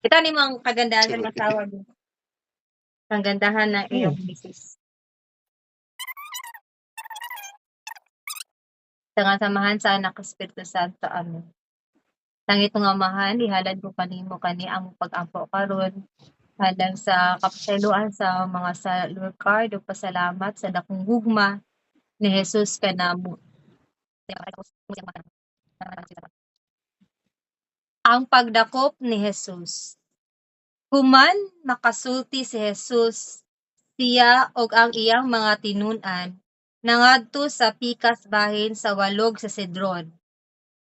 Kita nimang kagandahan sa Sure. kasawa mo. Kagandahan ng iyong Hmm. misis. Sa nga samahan sa anak ug Espiritu Santo. Amen. Langit nga Amahan, ihalad ko kanimo kani ang pag-ampo karon halang sa kapasayloan sa mga sa Lord ug pasalamat sa dakong gugma ni Jesus kanamo. Ang pagdakop ni Jesus. Human makasulti si Jesus, siya ug ang iyang mga tinun-an nangadto sa pikas bahin sa walog sa Cedron.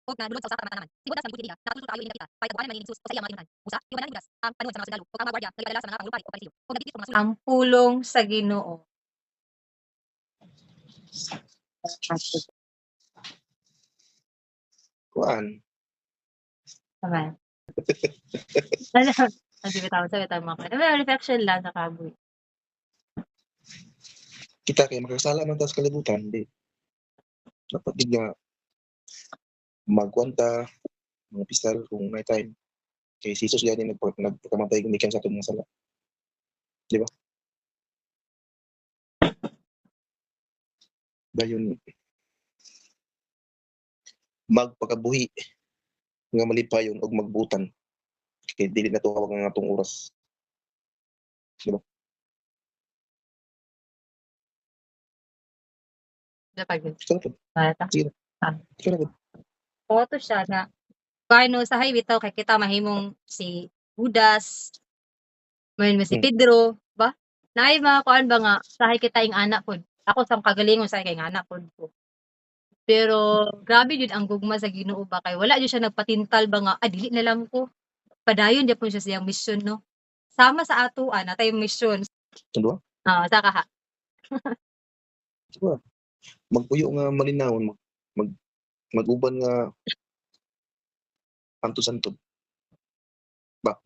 Ug nagdulog sa usa ka naman. Sibot sa libuti niya, nakatuto kayo ini nakita. Pay pagkuhanan man ni Jesus o sa iyang mga tinun-an. Usa, iwanan bigas, ang panuod sa mga sundalo ug ang mga gwardiya nag-alala sa mga pangulupay o pasilyo. Ug nagdikit og mga ang pulong sa Ginoo. Kuan. Tama. Ano bitaw sa bitaw mo. Reflection lang sa kaboy. Kita kay makasala man ta sa kalibutan, di. Dapat gid nga magkwanta, mga pistal kung may time. Kay si Jesus gani nagpakamatay gumikan sa atong mga sala. Di ba? Dayon magpakabuhi nga malipayon og magbutan. Kay dili na to hawak ang atong oras. Di ba? Dapat Ikaw po. bata. Sige. Ikaw na po. Photo siya na kano sa hay bitaw kay kita mahimong si Judas, mahin mo si Pedro, ba? Naay mga kuan ba nga sahay kita ing anak pod. Ako sa kagalingon sahay kay anak pod ko. Pero grabe jud ang gugma sa Ginoo ba kay wala jud siya nagpatintal ba nga dili na lang ko. Padayon gyapon siya sa iyang mission no. Sama sa atoan natay mission. Tundua? Sa kaha. Diba? Magpuyo nga malinawon, mag-uban nga antos-antod. Ba?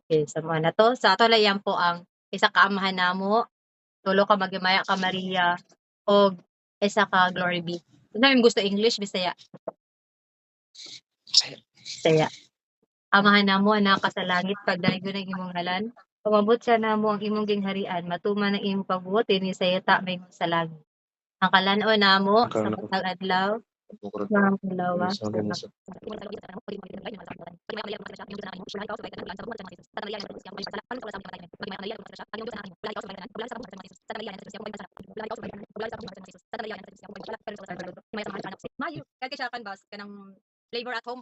Okay, sa mga na to, sa ato lang po ang isa ka amahan namo, tulo ka Magimaya ka Maria, o isa ka Glory be. Kung namin gusto English, Bisaya. Bisaya. Amahan namo anak ka sa langit, pagdaygo ng imong ngalan. Pumabot sa namo ang imong gingharian, matuman ang imong pagbuot dinhi sa yata may sa langit. Ang kalan-on namo sa matag adlaw, ng pulawa. Mayo, kaya siya kan bas kanang flavor at home